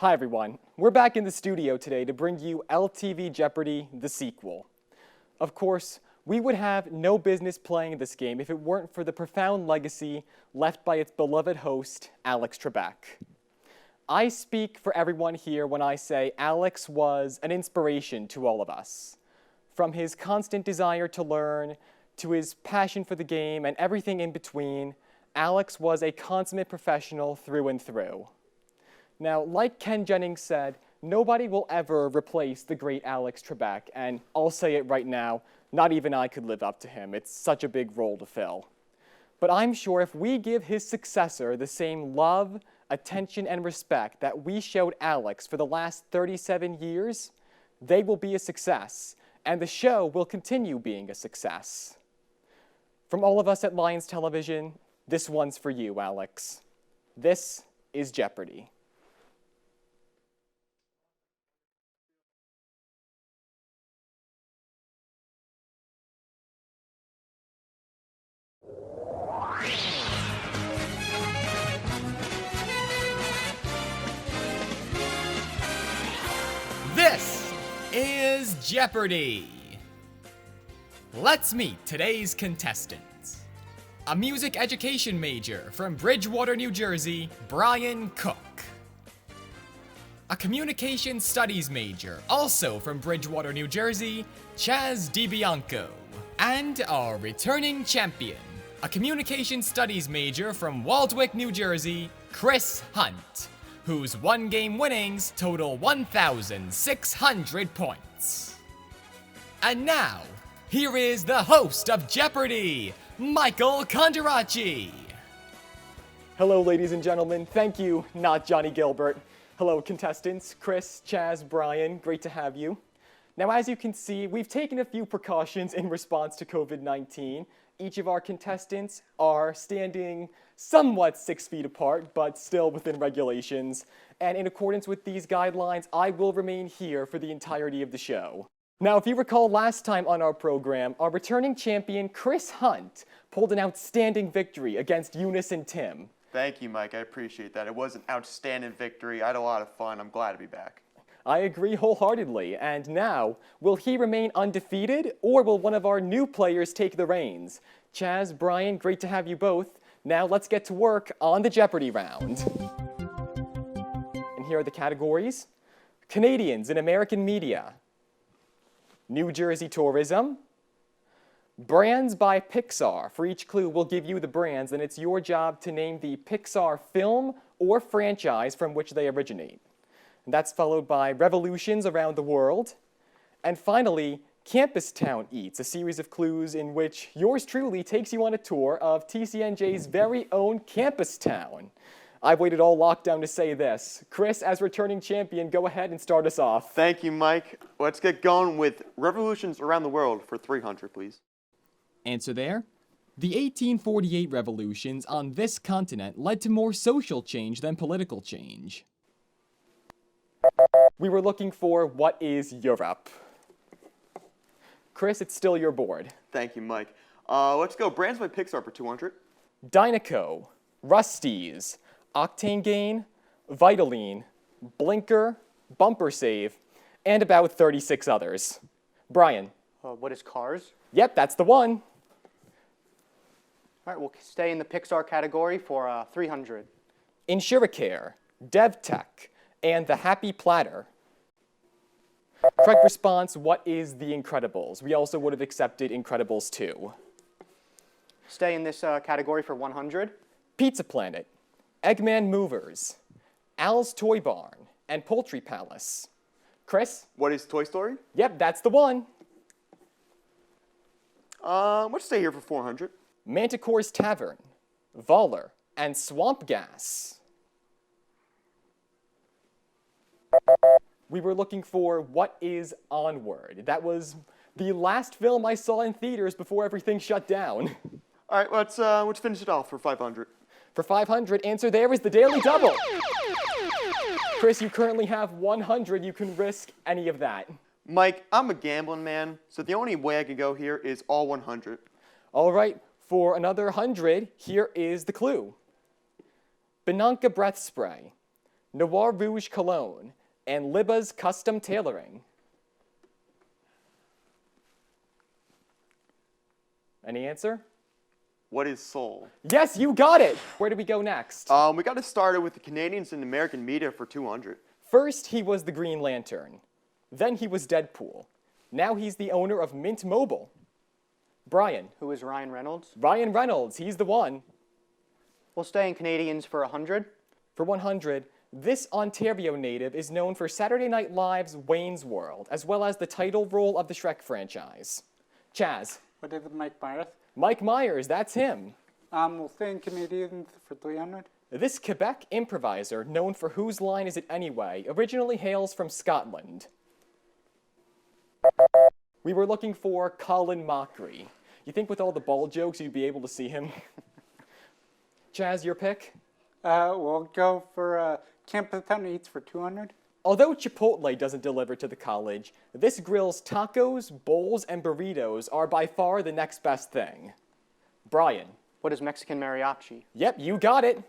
Hi everyone, we're back in the studio today to bring you LTV Jeopardy, the sequel. Of course, we would have no business playing this game if it weren't for the profound legacy left by its beloved host, Alex Trebek. I speak for everyone here when I say Alex was an inspiration to all of us. From his constant desire to learn, to his passion for the game, and everything in between, Alex was a consummate professional through and through. Now, like Ken Jennings said, nobody will ever replace the great Alex Trebek, and I'll say it right now, not even I could live up to him. It's such a big role to fill. But I'm sure if we give his successor the same love, attention, and respect that we showed Alex for the last 37 years, they will be a success, and the show will continue being a success. From all of us at Lions Television, this one's for you, Alex. This is Jeopardy! This is Jeopardy! Let's meet today's contestants. A music education major from Bridgewater, New Jersey, Brian Cook. A communication studies major, also from Bridgewater, New Jersey, Chaz DiBianco. And our returning champion, a communication studies major from Waldwick, New Jersey, Chris Hunt, whose one-game winnings total 1,600 points. And now, here is the host of Jeopardy, Michael Condoracci. Hello, ladies and gentlemen. Thank you, not Johnny Gilbert. Hello, contestants, Chris, Chaz, Brian, great to have you. Now, as you can see, we've taken a few precautions in response to COVID-19. Each of our contestants are standing somewhat 6 feet apart, but still within regulations. And in accordance with these guidelines, I will remain here for the entirety of the show. Now, if you recall last time on our program, our returning champion, Chris Hunt, pulled an outstanding victory against Eunice and Tim. Thank you, Mike. I appreciate that. It was an outstanding victory. I had a lot of fun. I'm glad to be back. I agree wholeheartedly. And now, will he remain undefeated, or will one of our new players take the reins? Chaz, Brian, great to have you both. Now let's get to work on the Jeopardy round. And here are the categories. Canadians in American media. New Jersey tourism. Brands by Pixar. For each clue, we'll give you the brands, and it's your job to name the Pixar film or franchise from which they originate. And that's followed by revolutions around the world. And finally, Campus Town Eats, a series of clues in which yours truly takes you on a tour of TCNJ's very own campus town. I've waited all lockdown to say this. Chris, as returning champion, go ahead and start us off. Thank you, Mike. Let's get going with revolutions around the world for 300, please. Answer there. The 1848 revolutions on this continent led to more social change than political change. We were looking for what is Europe. Chris, it's still your board. Thank you, Mike. Let's go brands by Pixar for 200. Dynaco, Rusty's, Octane Gain, Vitaline, Blinker, Bumper Save, and about 36 others. Brian. What is Cars? Yep, that's the one. All right, we'll stay in the Pixar category for 300. Insuricare, DevTech, and The Happy Platter. Correct response, what is The Incredibles? We also would have accepted Incredibles 2. Stay in this category for 100. Pizza Planet, Eggman Movers, Al's Toy Barn, and Poultry Palace. Chris? What is Toy Story? Yep, that's the one. Let's stay here for 400. Manticore's Tavern, Voller, and Swamp Gas. We were looking for what is Onward. That was the last film I saw in theaters before everything shut down. All right, let's finish it off for 500. For 500, answer there is the Daily Double. Chris, you currently have 100. You can risk any of that. Mike, I'm a gambling man, so the only way I can go here is all 100. All right, for another 100, here is the clue. Benanca breath spray, Noir Rouge Cologne, and Libba's Custom Tailoring. Any answer? What is soul? Yes, you got it! Where do we go next? We got to start it with the Canadians and American media for 200. First, he was the Green Lantern. Then he was Deadpool. Now he's the owner of Mint Mobile. Brian. Who is Ryan Reynolds? Ryan Reynolds, he's the one. We'll stay in Canadians for 100. For 100, this Ontario native is known for Saturday Night Live's Wayne's World, as well as the title role of the Shrek franchise. Chaz. What is it, Mike Myers? Mike Myers, that's him. We'll stay in Canadians for 300. This Quebec improviser, known for Whose Line Is It Anyway, originally hails from Scotland. We were looking for Colin Mockery. You think with all the ball jokes you'd be able to see him? Chaz, your pick? We'll go for Campus Town Eats for 200. Although Chipotle doesn't deliver to the college, this grill's tacos, bowls, and burritos are by far the next best thing. Brian. What is Mexican mariachi? Yep, you got it.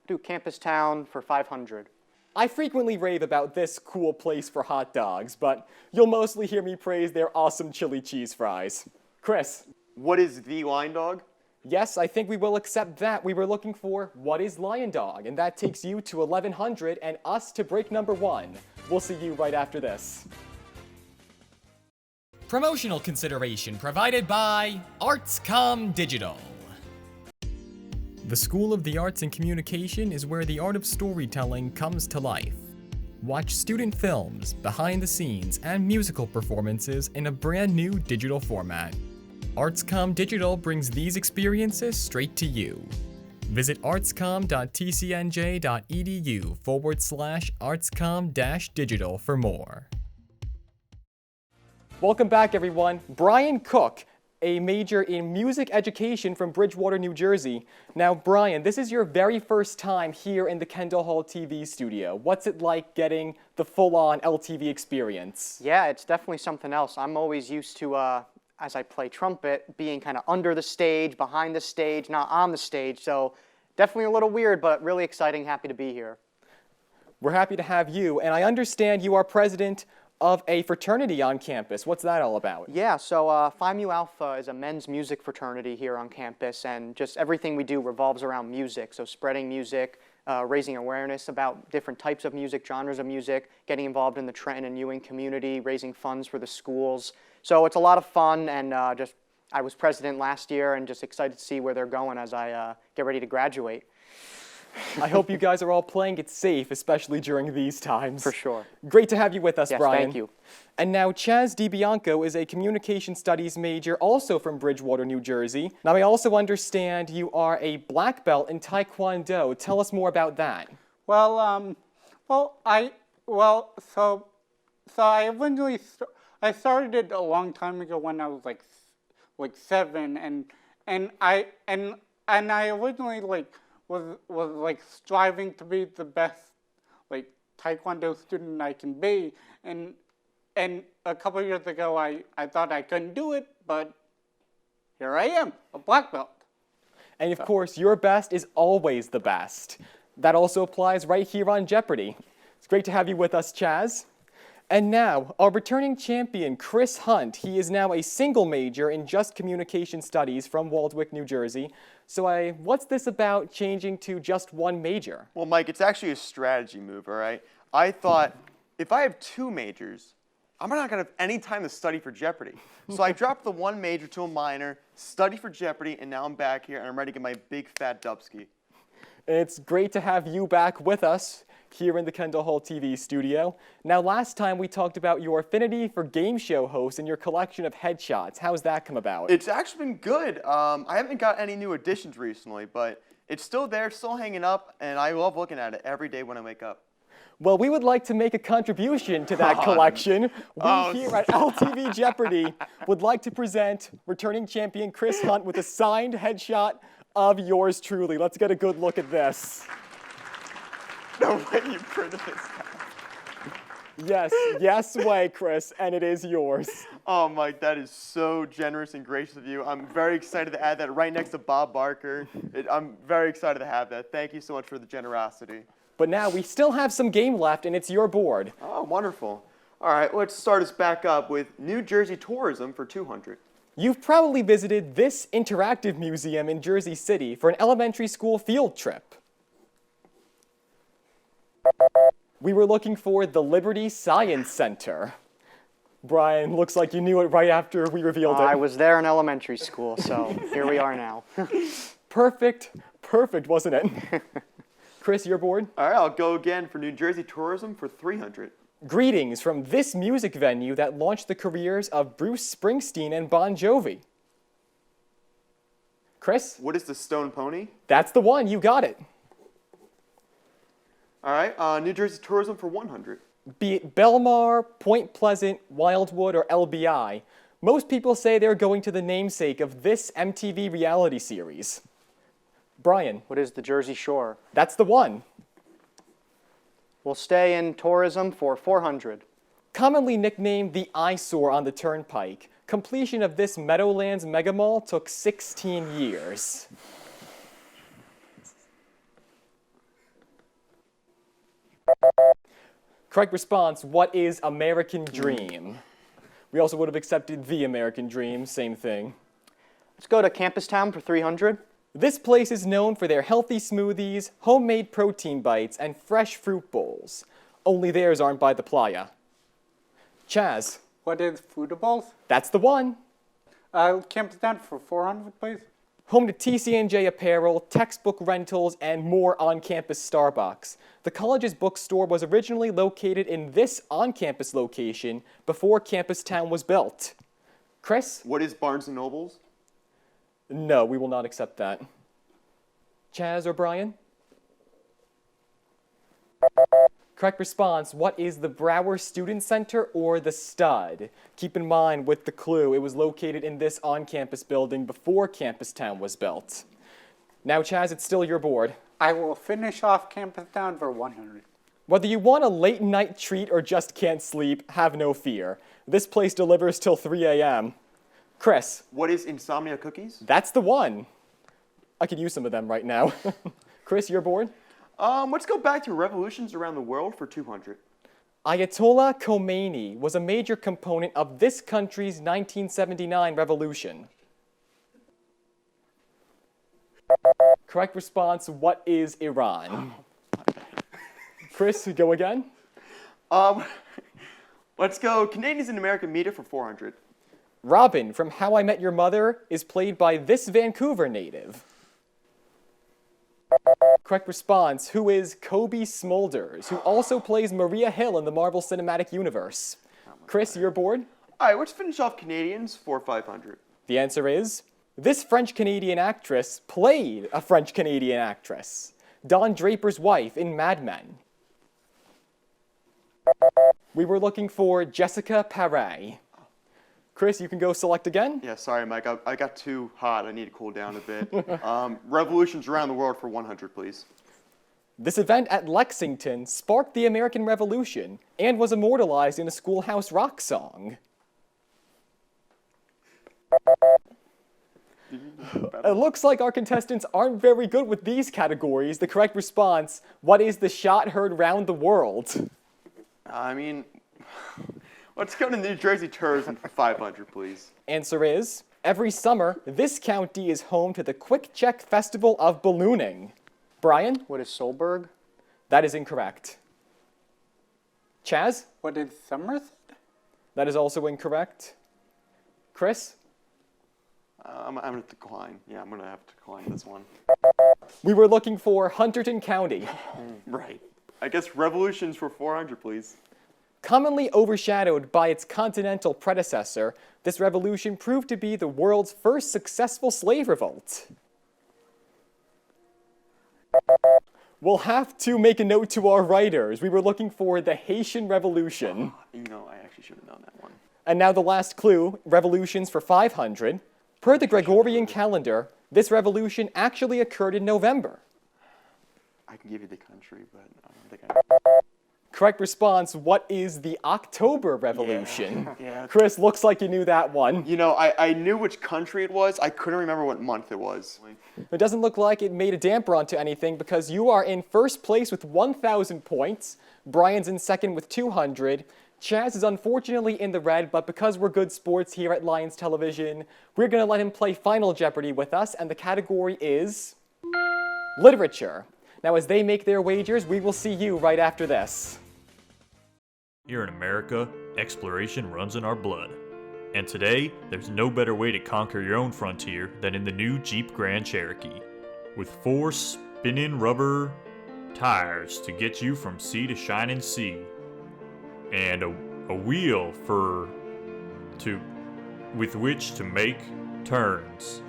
Do Campus Town for 500. I frequently rave about this cool place for hot dogs, but you'll mostly hear me praise their awesome chili cheese fries. Chris. What is the line dog? Yes, I think we will accept that. We were looking for what is Lion Dog, and that takes you to 1100 and us to break number 1. We'll see you right after this. Promotional consideration provided by ArtsCom Digital. The School of the Arts and Communication is where the art of storytelling comes to life. Watch student films, behind the scenes, and musical performances in a brand new digital format. ArtsCom Digital brings these experiences straight to you. Visit artscom.tcnj.edu/artscom-digital for more. Welcome back, everyone. Brian Cook, a major in music education from Bridgewater, New Jersey. Now, Brian, this is your very first time here in the Kendall Hall TV studio. What's it like getting the full-on LTV experience? Yeah, it's definitely something else. I'm always used to, as I play trumpet, being kind of under the stage, behind the stage, not on the stage. So definitely a little weird, but really exciting, happy to be here. We're happy to have you, and I understand you are president of a fraternity on campus. What's that all about? Yeah, so Phi Mu Alpha is a men's music fraternity here on campus, and just everything we do revolves around music. So spreading music, raising awareness about different types of music, genres of music, getting involved in the Trenton and Ewing community, raising funds for the schools. So it's a lot of fun, and I was president last year and just excited to see where they're going as I get ready to graduate. I hope you guys are all playing it safe, especially during these times. For sure. Great to have you with us, Yes, Brian. thank you. And now Chaz DiBianco is a communication studies major also from Bridgewater, New Jersey. Now I also understand you are a black belt in Taekwondo. Tell us more about that. So I originally I started it a long time ago when I was like 7, and I originally was striving to be the best Taekwondo student I can be, and a couple of years ago I thought I couldn't do it, but here I am, a black belt. And of course, your best is always the best. That also applies right here on Jeopardy. It's great to have you with us, Chaz. And now, our returning champion, Chris Hunt. He is now a single major in just communication studies from Waldwick, New Jersey. So what's this about changing to just one major? Well, Mike, it's actually a strategy move, all right? I thought, if I have 2 majors, I'm not going to have any time to study for Jeopardy. So I dropped the 1 major to a minor, study for Jeopardy, and now I'm back here and I'm ready to get my big fat dubski. It's great to have you back with us here in the Kendall Hall TV studio. Now, last time we talked about your affinity for game show hosts and your collection of headshots. How's that come about? It's actually been good. I haven't got any new additions recently, but it's still there, still hanging up, and I love looking at it every day when I wake up. Well, we would like to make a contribution to that collection. We here at LTV Jeopardy would like to present returning champion Chris Hunt with a signed headshot of yours truly. Let's get a good look at this. No way you printed this out. Yes, yes way, Chris, and it is yours. Oh, Mike, that is so generous and gracious of you. I'm very excited to add that right next to Bob Barker. I'm very excited to have that. Thank you so much for the generosity. But now we still have some game left, and it's your board. Oh, wonderful. All right, let's start us back up with New Jersey tourism for 200. You've probably visited this interactive museum in Jersey City for an elementary school field trip. We were looking for the Liberty Science Center. Brian, looks like you knew it right after we revealed it. I was there in elementary school, so here we are now. Perfect, wasn't it? Chris, your board? All right, I'll go again for New Jersey tourism for 300. Greetings from this music venue that launched the careers of Bruce Springsteen and Bon Jovi. Chris? What is the Stone Pony? That's the one, you got it. All right, New Jersey tourism for 100. Be it Belmar, Point Pleasant, Wildwood, or LBI, most people say they're going to the namesake of this MTV reality series. Brian? What is the Jersey Shore? That's the one. We'll stay in tourism for 400. Commonly nicknamed the eyesore on the Turnpike, completion of this Meadowlands mega mall took 16 years. Correct response, what is American Dream? We also would have accepted the American Dream, same thing. Let's go to Campus Town for 300. This place is known for their healthy smoothies, homemade protein bites, and fresh fruit bowls. Only theirs aren't by the playa. Chaz? What is Foodibles? That's the one. Campus Town for 400, please. Home to TCNJ apparel, textbook rentals, and more on-campus Starbucks. The college's bookstore was originally located in this on-campus location before Campus Town was built. Chris? What is Barnes & Noble's? No, we will not accept that. Chaz or Brian? Correct response, what is the Brower Student Center or the Stud? Keep in mind with the clue, it was located in this on-campus building before Campus Town was built. Now, Chaz, it's still your board. I will finish off Campus Town for 100. Whether you want a late night treat or just can't sleep, have no fear. This place delivers till 3 a.m. Chris? What is Insomnia Cookies? That's the one. I could use some of them right now. Chris, your board? Let's go back to revolutions around the world for 200. Ayatollah Khomeini was a major component of this country's 1979 revolution. Correct response, what is Iran? Chris, go again? Let's go Canadians in American media for 400. Robin from How I Met Your Mother is played by this Vancouver native. Correct response, who is Kobe Smulders, who also plays Maria Hill in the Marvel Cinematic Universe. Chris, your board? All right, let's finish off Canadians for 500. The answer is, this French-Canadian actress played a French-Canadian actress, Don Draper's wife in Mad Men. We were looking for Jessica Paré. Chris, you can go select again. Yeah, sorry, Mike. I got too hot. I need to cool down a bit. Revolutions around the world for 100, please. This event at Lexington sparked the American Revolution and was immortalized in a Schoolhouse Rock song. It looks like our contestants aren't very good with these categories. The correct response, what is the shot heard round the world? I mean, let's go to New Jersey tourism for 500, please. Answer is, every summer, this county is home to the Quick Check Festival of Ballooning. Brian? What is Solberg? That is incorrect. Chaz? What is Somerset? That is also incorrect. Chris? I'm going to decline. Yeah, I'm going to have to decline this one. We were looking for Hunterdon County. Right. I guess revolutions for 400, please. Commonly overshadowed by its continental predecessor, this revolution proved to be the world's first successful slave revolt. We'll have to make a note to our writers. We were looking for the Haitian Revolution. You know, I actually should have known that one. And now the last clue, revolutions for 500. Per the Gregorian calendar, this revolution actually occurred in November. I can give you the country, but I don't think I... Correct response, what is the October Revolution? Yeah. Chris, looks like you knew that one. You know, I knew which country it was. I couldn't remember what month it was. It doesn't look like it made a damper onto anything because you are in first place with 1,000 points. Brian's in second with 200. Chaz is unfortunately in the red, but because we're good sports here at Lions Television, we're going to let him play Final Jeopardy with us, and the category is literature. Now, as they make their wagers, we will see you right after this. Here in America, exploration runs in our blood. And today, there's no better way to conquer your own frontier than in the new Jeep Grand Cherokee. With 4 spinning rubber tires to get you from sea to shining sea. And a wheel with which to make turns.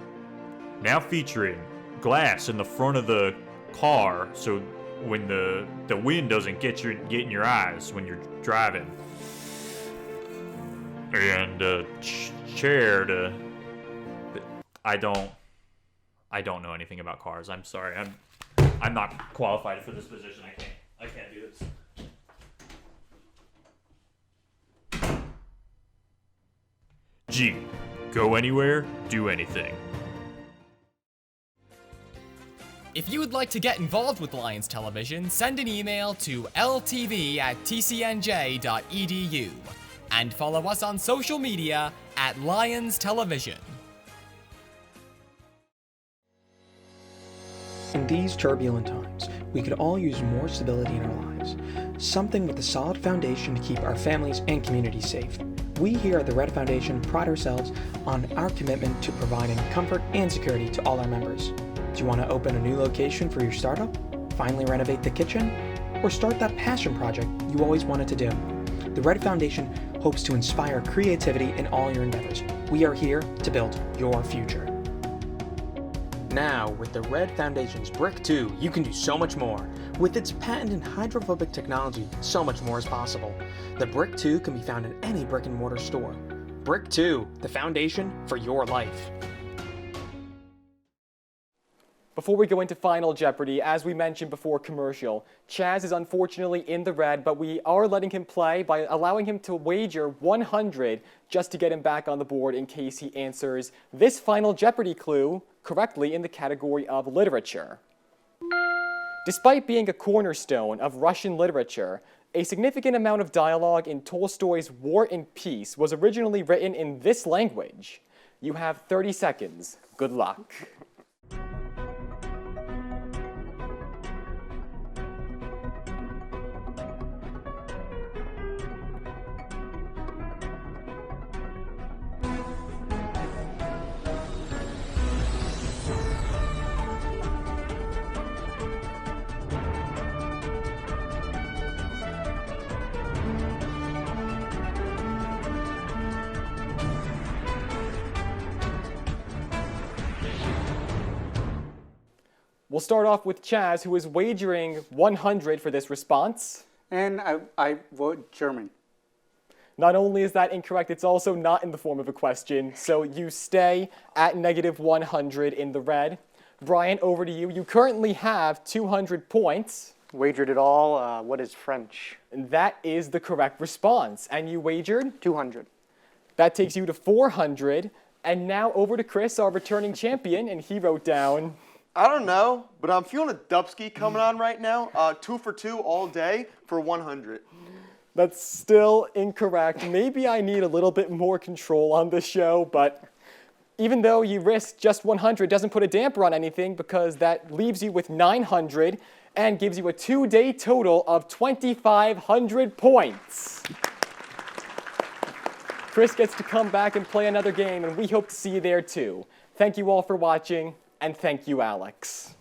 Now featuring glass in the front of the car so when the wind doesn't get in your eyes when you're driving. And a chair to... I don't know anything about cars. I'm sorry. I'm not qualified for this position. I can't do this. G. Go anywhere, do anything. If you would like to get involved with Lions Television, send an email to ltv@tcnj.edu and follow us on social media at Lions Television. In these turbulent times, we could all use more stability in our lives. Something with a solid foundation to keep our families and communities safe. We here at the Red Foundation pride ourselves on our commitment to providing comfort and security to all our members. Do you want to open a new location for your startup? Finally renovate the kitchen? Or start that passion project you always wanted to do? The Red Foundation hopes to inspire creativity in all your endeavors. We are here to build your future. Now, with the Red Foundation's Brick 2, you can do so much more. With its patented hydrophobic technology, so much more is possible. The Brick 2 can be found in any brick and mortar store. Brick 2, the foundation for your life. Before we go into Final Jeopardy, as we mentioned before commercial, Chaz is unfortunately in the red, but we are letting him play by allowing him to wager 100 just to get him back on the board in case he answers this Final Jeopardy clue correctly in the category of literature. Despite being a cornerstone of Russian literature, a significant amount of dialogue in Tolstoy's War and Peace was originally written in this language. You have 30 seconds. Good luck. We'll start off with Chaz, who is wagering 100 for this response. And I vote German. Not only is that incorrect, it's also not in the form of a question, so you stay at -100 in the red. Brian, over to you. You currently have 200 points. Wagered it all. What is French? And that is the correct response. And you wagered? 200. That takes you to 400. And now over to Chris, our returning champion, and he wrote down... I don't know, but I'm feeling a dubski coming on right now. 2 for 2 all day for 100. That's still incorrect. Maybe I need a little bit more control on this show, but even though you risk just 100, it doesn't put a damper on anything because that leaves you with 900 and gives you a 2-day total of 2,500 points. Chris gets to come back and play another game, and we hope to see you there too. Thank you all for watching. And thank you, Alex.